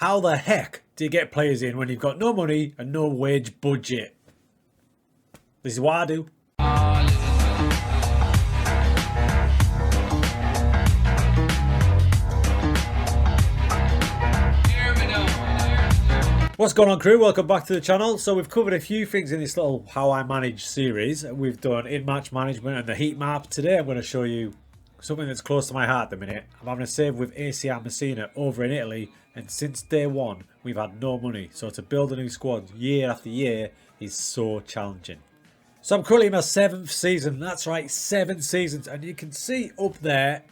How the heck do you get players in when you've got no money and no wage budget? This is what I do. What's going on, crew? Welcome back to the channel. So we've covered a few things in this little how I manage series. We've done in-match management and the heat map. Today I'm going to show you something that's close to my heart at the minute. I'm having a save with ACR Messina over in Italy, and since day one we've had no money. So to build a new squad year after year is so challenging. So I'm currently in my 7th season. That's right, 7 seasons, and you can see up there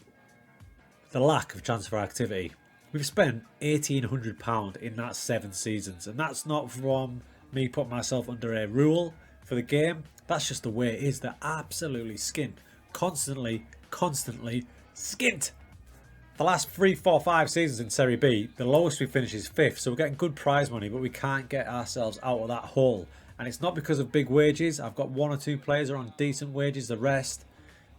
the lack of transfer activity. We've spent £1,800 in that 7 seasons, and that's not from me putting myself under a rule for the game. That's just the way it is. They're absolutely skint. Constantly skint. The last 3, 4, 5 seasons in Serie B, the lowest we finished is 5th, so we're getting good prize money, but we can't get ourselves out of that hole. And it's not because of big wages. I've got 1 or 2 players are on decent wages, the rest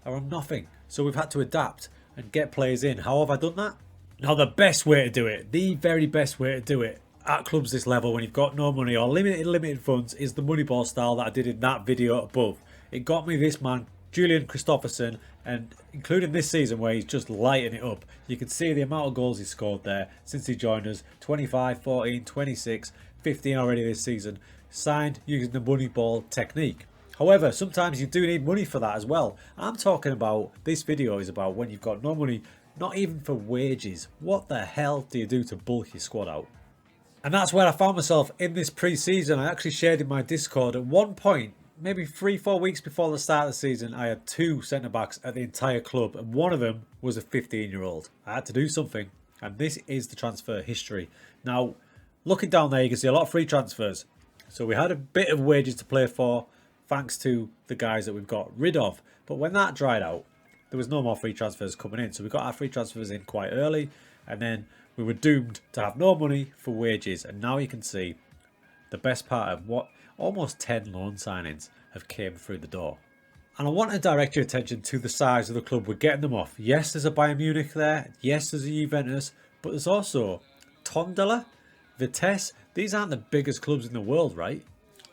are on nothing. So we've had to adapt and get players in. How have I done that? Now, the best way to do it, the very best way to do it at clubs this level when you've got no money or limited funds is the Moneyball style that I did in that video above. It got me this man, Julian Christopherson, and including this season where he's just lighting it up. You can see the amount of goals he scored there since he joined us. 25, 14, 26, 15 already this season. Signed using the Moneyball technique. However, sometimes you do need money for that as well. I'm talking about, this video is about when you've got no money, not even for wages. What the hell do you do to bulk your squad out? And that's where I found myself in this pre-season. I actually shared in my Discord at one point, maybe 3-4 weeks before the start of the season, I had 2 centre-backs at the entire club, and one of them was a 15-year-old. I had to do something, and this is the transfer history. Now, looking down there, you can see a lot of free transfers. So we had a bit of wages to play for, thanks to the guys that we've got rid of. But when that dried out, there was no more free transfers coming in. So we got our free transfers in quite early, and then we were doomed to have no money for wages. And now you can see the best part of what almost 10 loan signings have came through the door. And I want to direct your attention to the size of the club we're getting them off. Yes, there's a Bayern Munich there. Yes, there's a Juventus, but there's also Tondela, Vitesse. These aren't the biggest clubs in the world, right?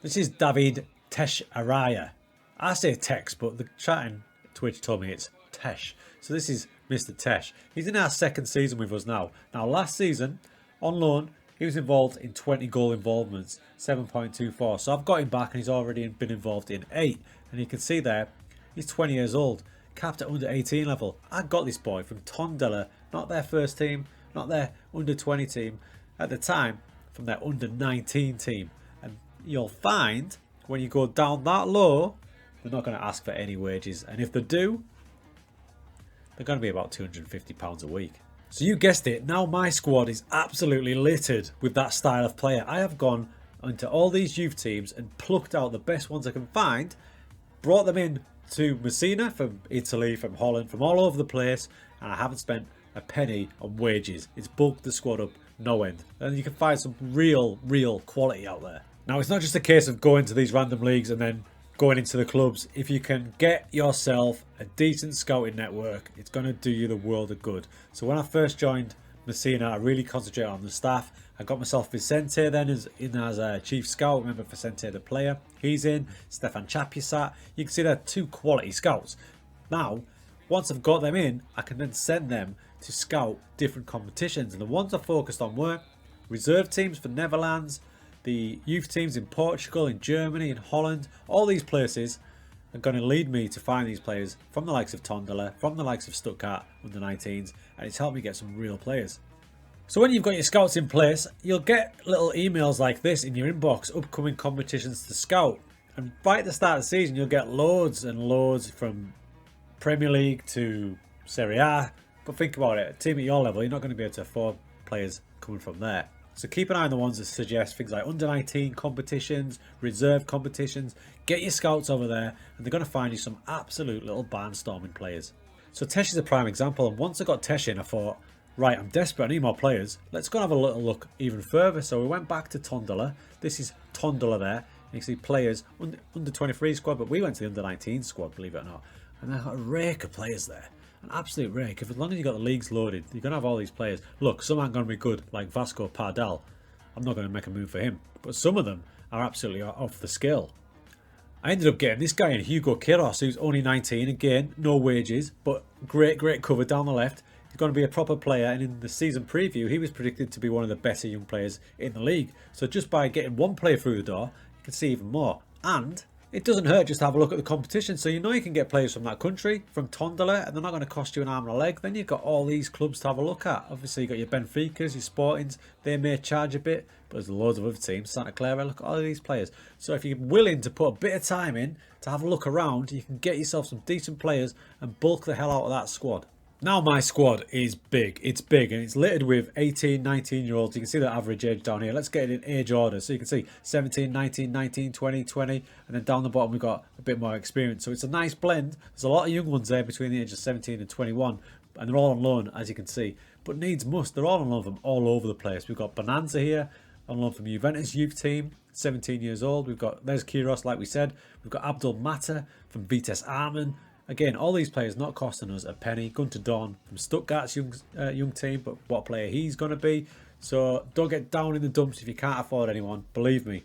This is David Tesh Araya. I say Tex, but the chatting Twitch told me it's Tesh. So this is Mr. Tesh. He's in our 2nd season with us now. Now, last season, on loan, he was involved in 20 goal involvements, 7.24. So I've got him back, and he's already been involved in 8. And you can see there, he's 20 years old, capped at under 18 level. I got this boy from Tondela, not their first team, not their under 20 team. At the time, from their under 19 team. And you'll find when you go down that low, they're not going to ask for any wages, and if they do, they're going to be about £250 a week. So you guessed it, now my squad is absolutely littered with that style of player. I have gone into all these youth teams and plucked out the best ones I can find, brought them in to Messina from Italy, from Holland, from all over the place, and I haven't spent a penny on wages. It's bulked the squad up no end, and you can find some real quality out there. Now, it's not just a case of going to these random leagues and then going into the clubs. If you can get yourself a decent scouting network, it's going to do you the world of good. So when I first joined Messina, I really concentrated on the staff. I got myself Vicente then as a chief scout. Remember Vicente the player, he's in. Stefan Chapuisat. You can see they're 2 quality scouts. Now, once I've got them in, I can then send them to scout different competitions, and the ones I focused on were reserve teams for Netherlands, the youth teams in Portugal, in Germany, in Holland. All these places are going to lead me to find these players from the likes of Tondela, from the likes of Stuttgart under 19s, and it's helped me get some real players. So when you've got your scouts in place, you'll get little emails like this in your inbox, upcoming competitions to scout, and right at the start of the season you'll get loads and loads from Premier League to Serie A. But think about it, a team at your level, you're not going to be able to afford players coming from there. So keep an eye on the ones that suggest things like under 19 competitions, reserve competitions. Get your scouts over there, and they're going to find you some absolute little barnstorming players. So Tesh is a prime example, and once I got Tesh in, I thought, right, I'm desperate, I need more players. Let's go and have a little look even further. So we went back to Tondela. This is Tondela there. And you can see players, under 23 squad, but we went to the under 19 squad, believe it or not. And they've got a rake of players there. an absolute rake. If as long as you got the leagues loaded, you're going to have all these players. Look, some aren't going to be good, like Vasco Pardal. I'm not going to make a move for him. But some of them are absolutely off the scale. I ended up getting this guy in Hugo Queiroz, who's only 19. Again, no wages, but great cover down the left. He's going to be a proper player, and in the season preview, he was predicted to be one of the better young players in the league. So just by getting one player through the door, you can see even more. And it doesn't hurt just to have a look at the competition. So you know you can get players from that country, from Tondela, and they're not going to cost you an arm and a leg. Then you've got all these clubs to have a look at. Obviously, you've got your Benficas, your Sportings. They may charge a bit, but there's loads of other teams. Santa Clara, look at all of these players. So if you're willing to put a bit of time in to have a look around, you can get yourself some decent players and bulk the hell out of that squad. Now my squad is big. It's big and it's littered with 18, 19-year-olds. You can see the average age down here. Let's get it in age order. So you can see 17, 19, 19, 20, 20. And then down the bottom we've got a bit more experience. So it's a nice blend. There's a lot of young ones there between the ages of 17 and 21. And they're all on loan, as you can see. But needs must. They're all on loan from all over the place. We've got Bonanza here on loan from Juventus youth team. 17 years old. There's Queiroz, like we said. We've got Abdul Mata from Vitesse Arnhem. Again, all these players not costing us a penny. Gunter Dawn from Stuttgart's young team, but what player he's going to be. So don't get down in the dumps if you can't afford anyone. Believe me,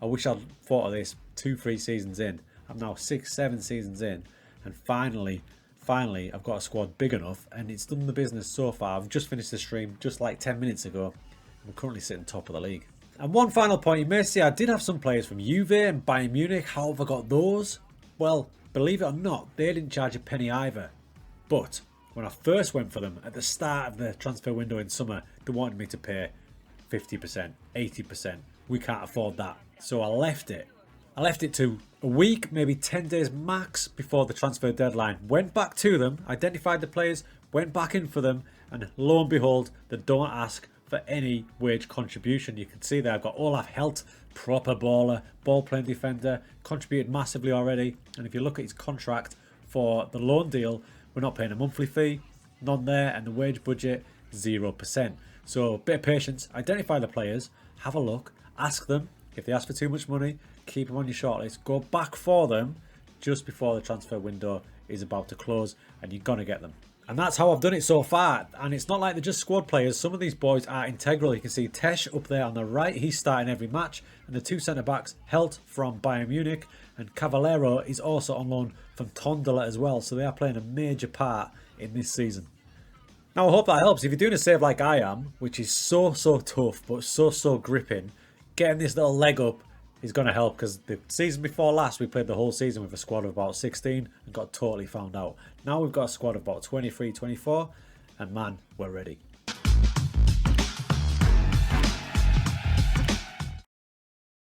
I wish I'd thought of this 2-3 seasons in. I'm now 6-7 seasons in, and finally, I've got a squad big enough, and it's done the business so far. I've just finished the stream just like 10 minutes ago. I'm currently sitting top of the league. And one final point, you may say I did have some players from Juve and Bayern Munich. How have I got those? Well, believe it or not, they didn't charge a penny either. But when I first went for them at the start of the transfer window in summer, they wanted me to pay 50%, 80%. We can't afford that. So I left it. I left it to a week, maybe 10 days max before the transfer deadline. Went back to them, identified the players, went back in for them, and lo and behold, they don't ask for any wage contribution. You can see there I've got Olaf Helt, proper baller, ball playing defender, contributed massively already. And if you look at his contract for the loan deal, we're not paying a monthly fee, none there, and the wage budget 0%. So a bit of patience, identify the players, have a look, ask them. If they ask for too much money, keep them on your shortlist, go back for them just before the transfer window is about to close, and you're gonna get them. And that's how I've done it so far. And it's not like they're just squad players. Some of these boys are integral. You can see Tesh up there on the right. He's starting every match. And the two centre-backs, Helt from Bayern Munich, and Cavallero is also on loan from Tondela as well. So they are playing a major part in this season. Now, I hope that helps. If you're doing a save like I am, which is so tough, but so gripping, getting this little leg up is going to help, because the season before last we played the whole season with a squad of about 16 and got totally found out. Now we've got a squad of about 23, 24, and man, we're ready.